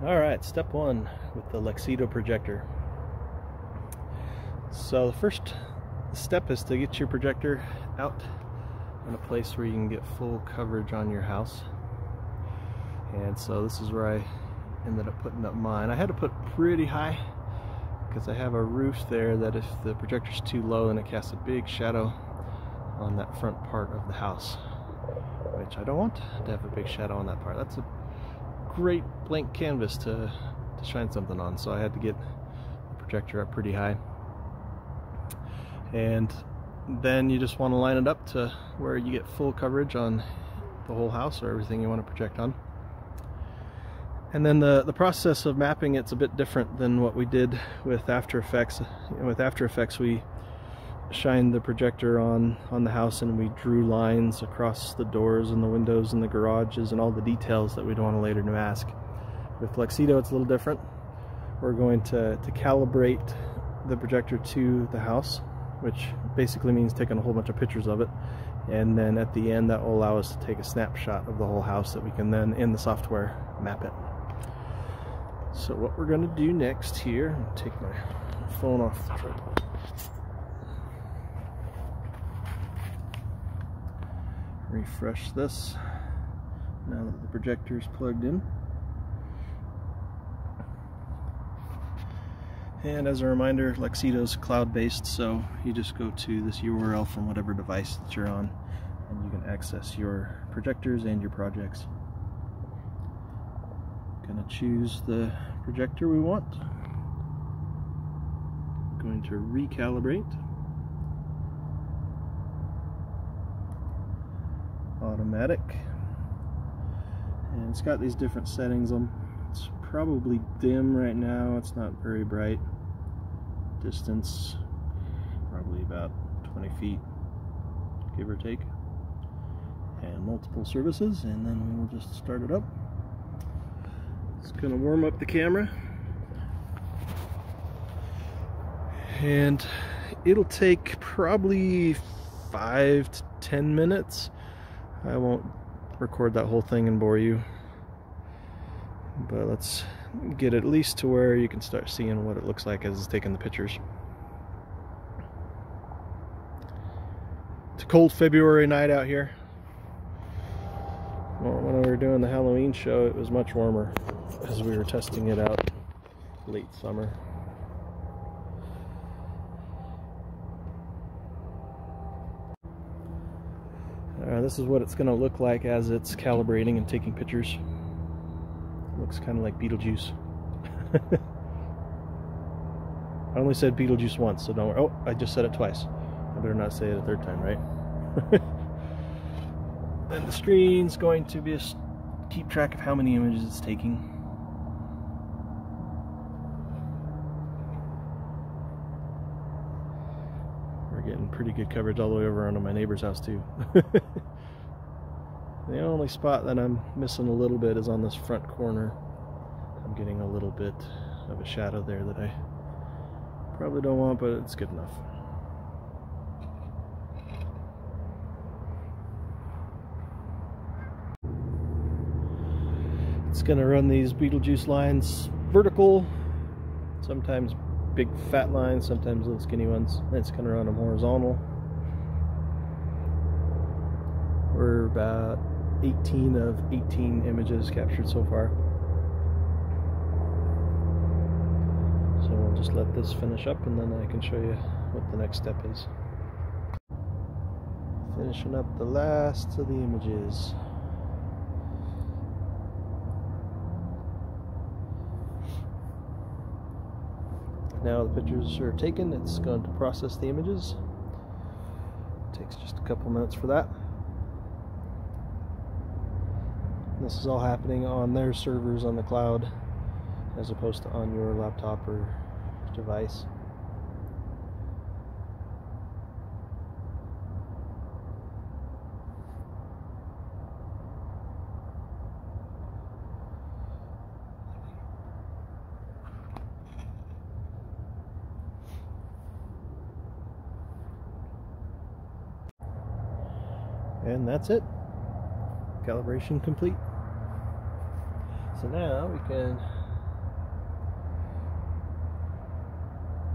Alright, step one with the Luxedo projector. So the first step is to get your projector out in a place where you can get full coverage on your house. And so this is where I ended up putting up mine. I had to put pretty high because I have a roof there that if the projector's too low, then it casts a big shadow on that front part of the house, which I don't want to have a big shadow on that part. That's a great blank canvas to shine something on, so I had to get the projector up pretty high. And then you just want to line it up to where you get full coverage on the whole house or everything you want to project on. And then the process of mapping it's a bit different than what we did with After Effects. With After Effects we shined the projector on the house and we drew lines across the doors and the windows and the garages and all the details that we'd want to later mask. With Luxedo it's a little different. We're going to calibrate the projector to the house, which basically means taking a whole bunch of pictures of it, and then at the end that will allow us to take a snapshot of the whole house that we can then in the software map it. So what we're going to do next here, I'll take my phone off the tripod. Refresh this now that the projector is plugged in. And as a reminder, Luxedo's cloud-based, so you just go to this URL from whatever device that you're on and you can access your projectors and your projects. Gonna choose the projector we want. Going to recalibrate. Automatic. And it's got these different settings on. It's probably dim right now, it's not very bright. Distance, probably about 20 feet, give or take. And multiple services, and then we will just start it up. It's going to warm up the camera. And it'll take probably 5 to 10 minutes. I won't record that whole thing and bore you, but let's get at least to where you can start seeing what it looks like as it's taking the pictures. It's a cold February night out here. Well, when we were doing the Halloween show it was much warmer as we were testing it out late summer. This is what it's going to look like as it's calibrating and taking pictures. Looks kind of like Beetlejuice. I only said Beetlejuice once, so don't worry. Oh, I just said it twice. I better not say it a third time, right? And the screen's going to just keep track of how many images it's taking. We're getting pretty good coverage all the way over onto my neighbor's house too. The only spot that I'm missing a little bit is on this front corner. I'm getting a little bit of a shadow there that I probably don't want, but it's good enough. It's going to run these Beetlejuice lines vertical, sometimes big fat lines, sometimes little skinny ones. It's going to run them horizontal. We're about 18 of 18 images captured so far. So we'll just let this finish up and then I can show you what the next step is. Finishing up the last of the images. Now the pictures are taken, it's going to process the images. It takes just a couple minutes for that. This is all happening on their servers on the cloud as opposed to on your laptop or device. And that's it. Calibration complete. So now we can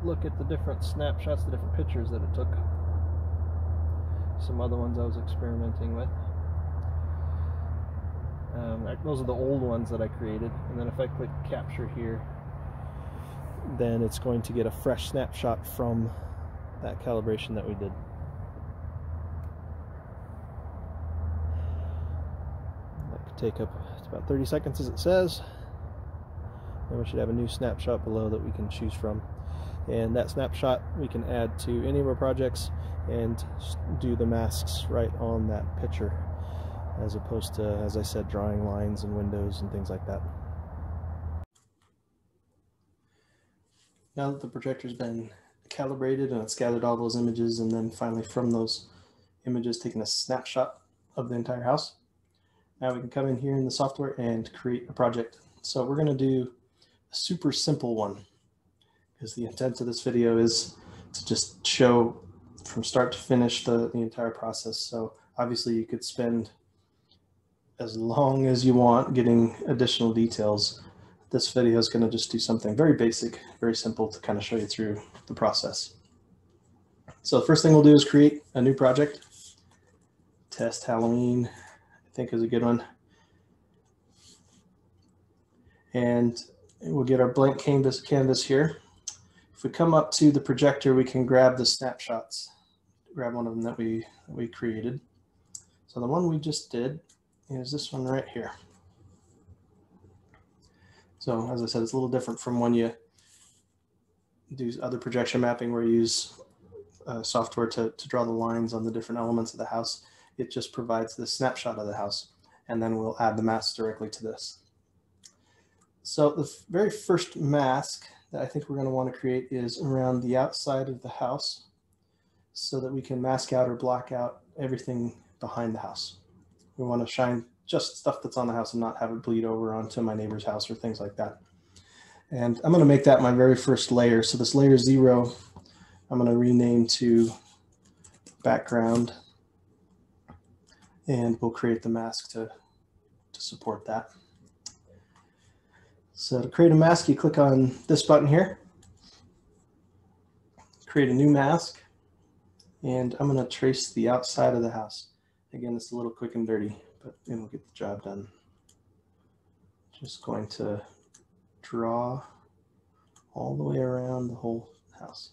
look at the different snapshots, the different pictures that it took. Some other ones I was experimenting with. Those are the old ones that I created, and then if I click capture here, then it's going to get a fresh snapshot from that calibration that we did. That could take up about 30 seconds as it says. And we should have a new snapshot below that we can choose from. And that snapshot we can add to any of our projects and do the masks right on that picture, as opposed to, as I said, drawing lines and windows and things like that. Now that the projector's been calibrated and it's gathered all those images, and then finally from those images taken a snapshot of the entire house, now we can come in here in the software and create a project. So we're going to do a super simple one, because the intent of this video is to just show from start to finish the entire process. So obviously you could spend as long as you want getting additional details. This video is going to just do something very basic, very simple to kind of show you through the process. So the first thing we'll do is create a new project. Test Halloween, I think, is a good one. And we'll get our blank canvas here. If we come up to the projector, we can grab the snapshots, grab one of them that we created. So the one we just did is this one right here. So as I said, it's a little different from when you do other projection mapping where you use software to draw the lines on the different elements of the house. It just provides the snapshot of the house, and then we'll add the mask directly to this. So the very first mask that I think we're going to want to create is around the outside of the house, so that we can mask out or block out everything behind the house. We want to shine just stuff that's on the house and not have it bleed over onto my neighbor's house or things like that. And I'm going to make that my very first layer. So this layer 0, I'm going to rename to background, and we'll create the mask to support that. So to create a mask, you click on this button here, create a new mask, and I'm going to trace the outside of the house. Again, it's a little quick and dirty, but it'll get the job done. Just going to draw all the way around the whole house.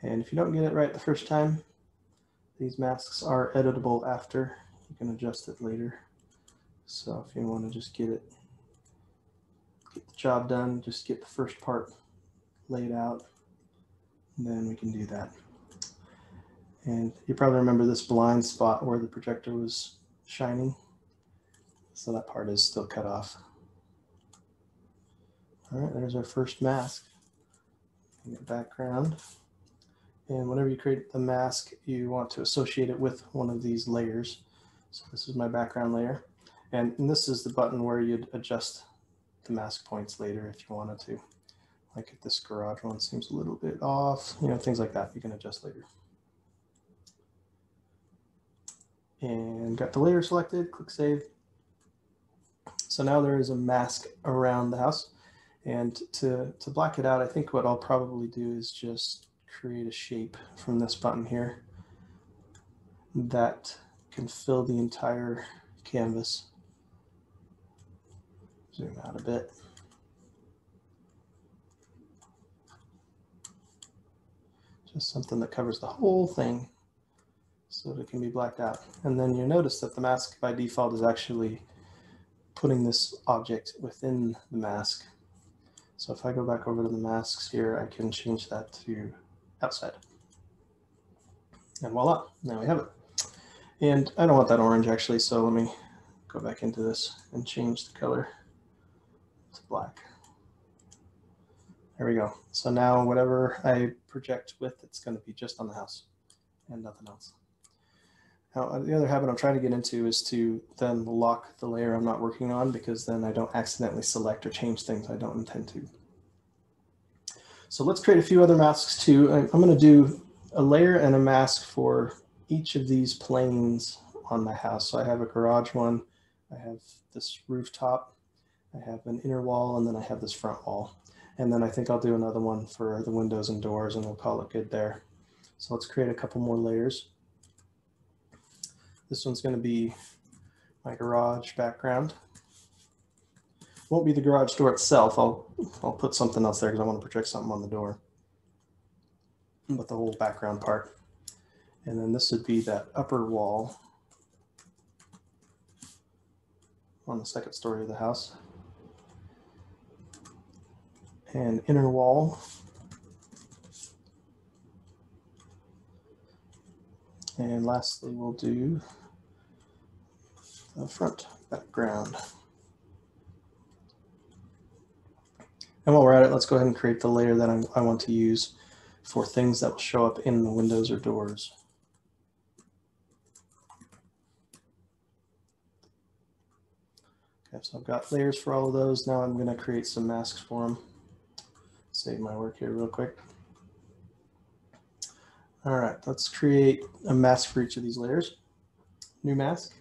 And if you don't get it right the first time, these masks are editable after. You can adjust it later. So if you want to just get the job done, just get the first part laid out, then we can do that. And you probably remember this blind spot where the projector was shining. So that part is still cut off. All right, there's our first mask. Background. And whenever you create the mask, you want to associate it with one of these layers. So this is my background layer. And this is the button where you'd adjust the mask points later if you wanted to. Like if this garage one seems a little bit off, things like that you can adjust later. And got the layer selected, click save. So now there is a mask around the house. And to black it out, I think what I'll probably do is just create a shape from this button here that can fill the entire canvas. Zoom out a bit. Just something that covers the whole thing so that it can be blacked out. And then you'll notice that the mask by default is actually putting this object within the mask. So if I go back over to the masks here, I can change that to outside. And voila, now we have it. And I don't want that orange actually, so let me go back into this and change the color to black. There we go. So now whatever I project with, it's going to be just on the house and nothing else. Now the other habit I'm trying to get into is to then lock the layer I'm not working on, because then I don't accidentally select or change things I don't intend to. So let's create a few other masks too. I'm going to do a layer and a mask for each of these planes on my house. So I have a garage one, I have this rooftop, I have an inner wall, and then I have this front wall. And then I think I'll do another one for the windows and doors, and we'll call it good there. So let's create a couple more layers. This one's going to be my garage background. Won't be the garage door itself. I'll put something else there because I want to project something on the door. But the whole background part. And then this would be that upper wall on the second story of the house. And inner wall. And lastly, we'll do the front background. And while we're at it, let's go ahead and create the layer that I want to use for things that will show up in the windows or doors. Okay, so I've got layers for all of those. Now I'm going to create some masks for them. Save my work here real quick. All right, let's create a mask for each of these layers. New mask.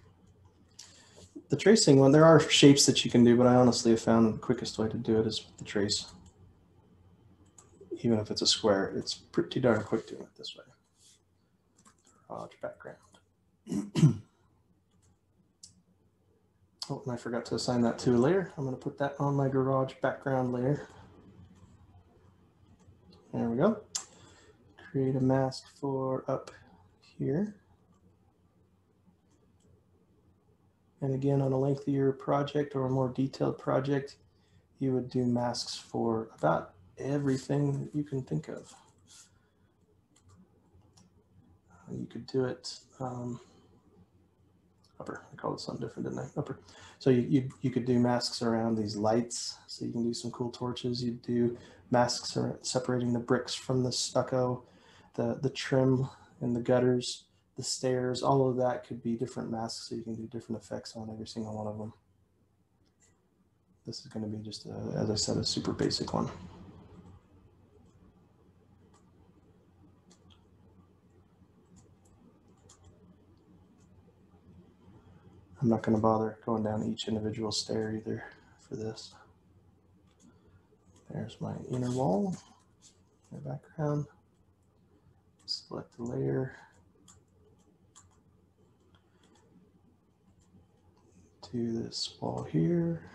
The tracing one, there are shapes that you can do, but I honestly have found the quickest way to do it is with the trace. Even if it's a square, it's pretty darn quick doing it this way. Garage background. Oh, and I forgot to assign that to a layer. I'm going to put that on my garage background layer. There we go. Create a mask for up here. And again, on a lengthier project or a more detailed project, you would do masks for about everything that you can think of. You could do it upper. I called it something different, didn't I? Upper. So you could do masks around these lights. So you can do some cool torches. You do masks separating the bricks from the stucco, the trim and the gutters, the stairs. All of that could be different masks. So you can do different effects on every single one of them. This is going to be just, as I said, a super basic one. I'm not going to bother going down each individual stair either for this. There's my inner wall, my background. Select the layer. Do this wall here.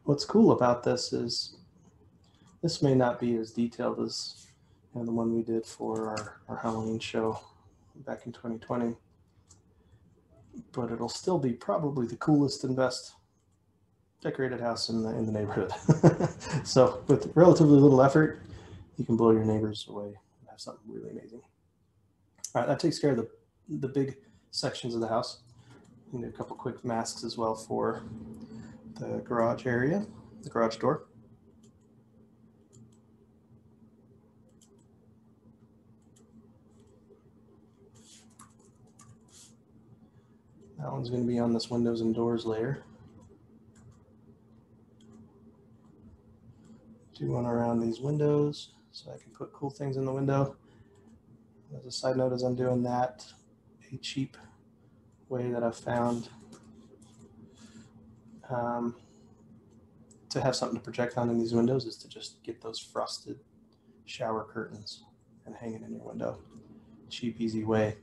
What's cool about this is this may not be as detailed as the one we did for our Halloween show back in 2020, but it'll still be probably the coolest and best decorated house in the neighborhood. So with relatively little effort, you can blow your neighbors away and have something really amazing. All right, that takes care of the big sections of the house. You can do a couple quick masks as well for the garage area, the garage door. That one's going to be on this windows and doors layer. Do one around these windows so I can put cool things in the window. As a side note, as I'm doing that, a cheap way that I've found to have something to project on in these windows is to just get those frosted shower curtains and hang it in your window. Cheap, easy way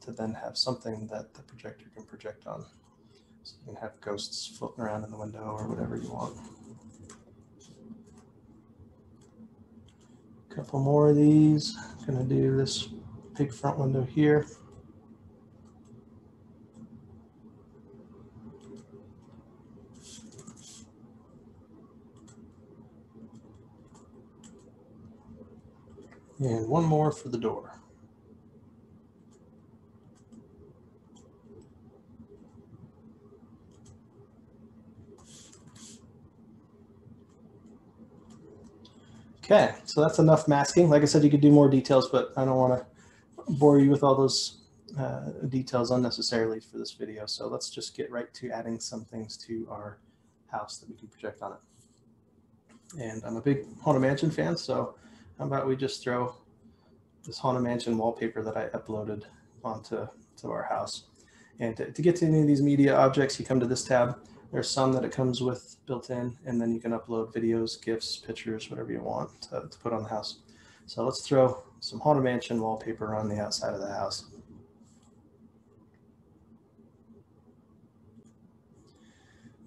to then have something that the projector can project on. So you can have ghosts floating around in the window or whatever you want. A couple more of these. I'm going to do this big front window here. And one more for the door. Okay, so that's enough masking. Like I said, you could do more details, but I don't want to bore you with all those details unnecessarily for this video. So let's just get right to adding some things to our house that we can project on it. And I'm a big Haunted Mansion fan, so how about we just throw this Haunted Mansion wallpaper that I uploaded onto our house. And to get to any of these media objects, you come to this tab. There's some that it comes with built in, and then you can upload videos, GIFs, pictures, whatever you want to put on the house. So let's throw some Haunted Mansion wallpaper on the outside of the house.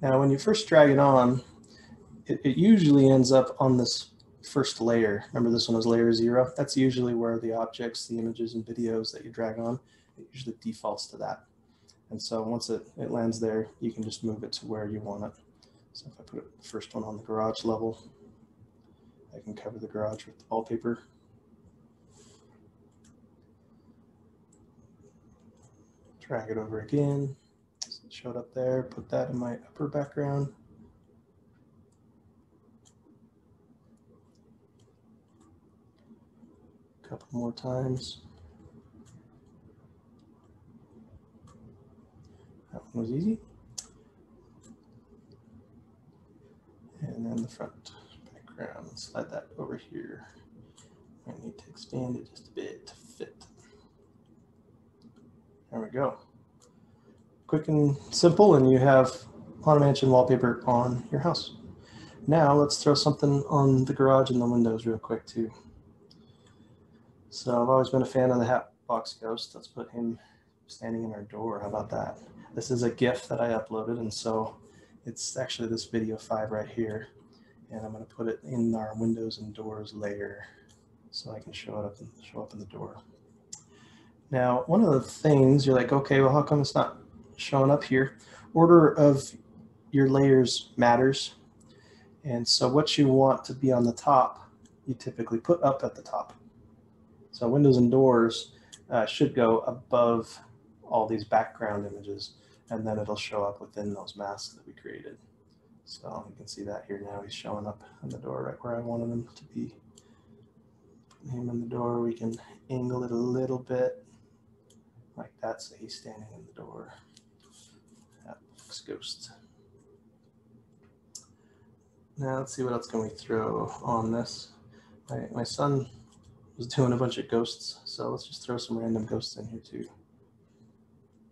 Now, when you first drag it on, it usually ends up on this first layer. Remember, this one was layer 0? That's usually where the objects, the images and videos that you drag on, it usually defaults to that. And so once it lands there, you can just move it to where you want it. So if I put the first one on the garage level, I can cover the garage with the wallpaper. Drag it over again, so it showed up there, put that in my upper background. A couple more times. That one was easy. And then the front background, slide that over here. I need to expand it just a bit to fit. There we go. Quick and simple, and you have Haunted Mansion wallpaper on your house. Now let's throw something on the garage and the windows real quick too. So I've always been a fan of the Hatbox Ghost. Let's put him standing in our door. How about that? This is a GIF that I uploaded, and so it's actually this video 5 right here. And I'm going to put it in our windows and doors layer so I can show up in the door. Now, one of the things you're like, okay, well, how come it's not showing up here? Order of your layers matters. And so what you want to be on the top, you typically put up at the top. So windows and doors should go above all these background images, and then it'll show up within those masks that we created. So you can see that here now. He's showing up in the door right where I wanted him to be. Put him in the door. We can angle it a little bit like that so he's standing in the door. Hatbox Ghost. Now let's see what else can we throw on this. My son was doing a bunch of ghosts, so let's just throw some random ghosts in here too.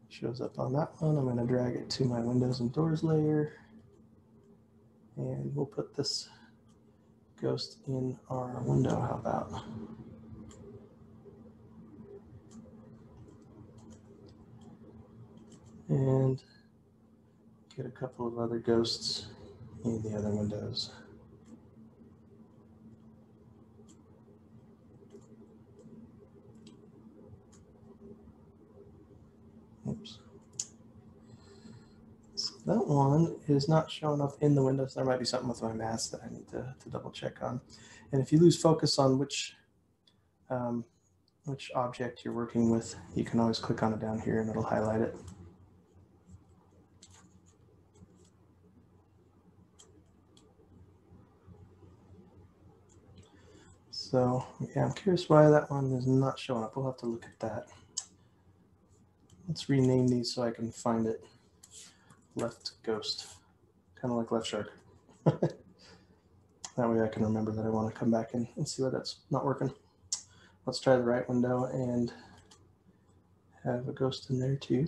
Shows up on that one. I'm going to drag it to my windows and doors layer, and we'll put this ghost in our window. How about? And get a couple of other ghosts in the other windows. Oops. So that one is not showing up in the windows. There might be something with my mask that I need to double check on. And if you lose focus on which object you're working with, you can always click on it down here and it'll highlight it. So yeah, I'm curious why that one is not showing up. We'll have to look at that. Let's rename these so I can find it. Left Ghost, kind of like Left Shark. That way I can remember that I want to come back and see why that's not working. Let's try the right window and have a ghost in there too.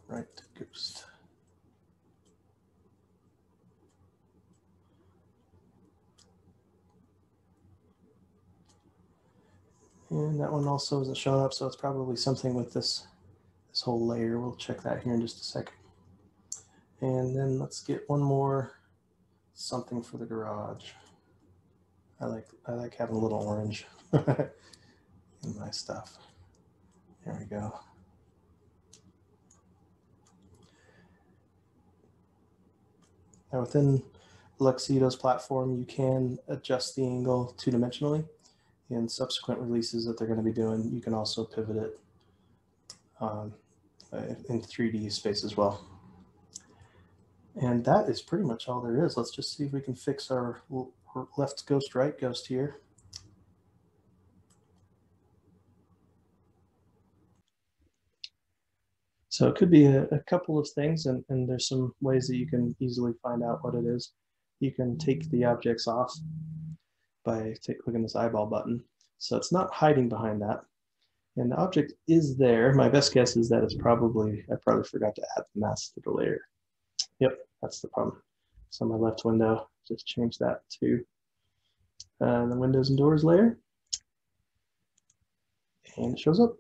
Right Ghost. And that one also isn't showing up, so it's probably something with this whole layer. We'll check that here in just a second. And then let's get one more something for the garage. I like having a little orange in my stuff. There we go. Now within Luxedo's platform, you can adjust the angle two-dimensionally. In subsequent releases that they're going to be doing, you can also pivot it in 3D space as well. And that is pretty much all there is. Let's just see if we can fix our left ghost, right ghost here. So it could be a couple of things, and there's some ways that you can easily find out what it is. You can take the objects off by clicking this eyeball button. So it's not hiding behind that. And the object is there. My best guess is that I probably forgot to add the mask to the layer. Yep, that's the problem. So my left window, just change that to the windows and doors layer. And it shows up.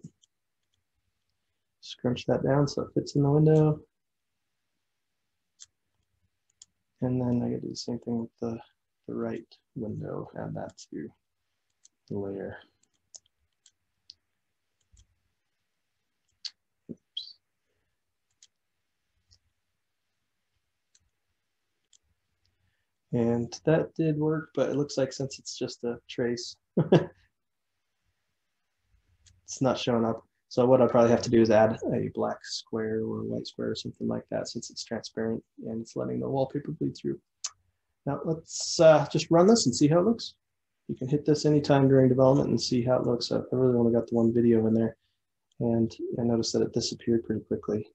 Scrunch that down so it fits in the window. And then I gotta do the same thing with the right window, add that to the layer. Oops. And that did work, but it looks like since it's just a trace, it's not showing up. So what I'd probably have to do is add a black square or a white square or something like that, since it's transparent and it's letting the wallpaper bleed through. Now let's just run this and see how it looks. You can hit this anytime during development and see how it looks. I really only got the one video in there, and I noticed that it disappeared pretty quickly.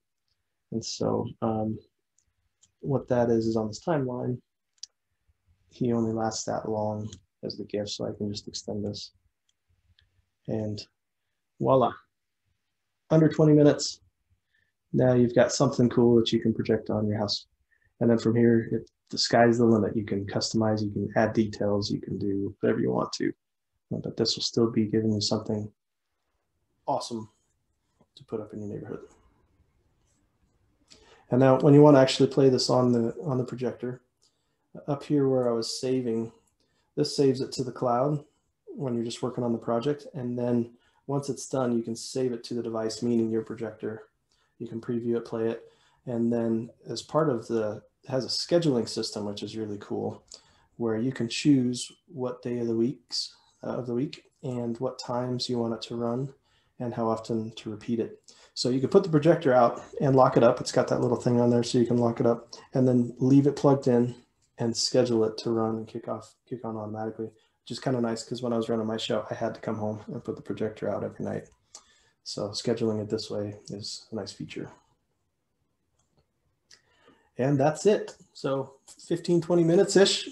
And so what that is on this timeline, he only lasts that long as the GIF, so I can just extend this. And voila, under 20 minutes. Now you've got something cool that you can project on your house. And then from here, the sky's the limit. You can customize, you can add details, you can do whatever you want to. But this will still be giving you something awesome to put up in your neighborhood. And now when you want to actually play this on the projector, up here where I was saving, this saves it to the cloud when you're just working on the project. And then once it's done, you can save it to the device, meaning your projector. You can preview it, play it. And then as part of it has a scheduling system, which is really cool, where you can choose what day of the week and what times you want it to run and how often to repeat it. So you can put the projector out and lock it up. It's got that little thing on there so you can lock it up and then leave it plugged in and schedule it to run and kick on automatically, which is kind of nice because when I was running my show, I had to come home and put the projector out every night. So scheduling it this way is a nice feature. And that's it. So 15, 20 minutes-ish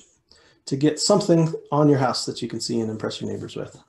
to get something on your house that you can see and impress your neighbors with.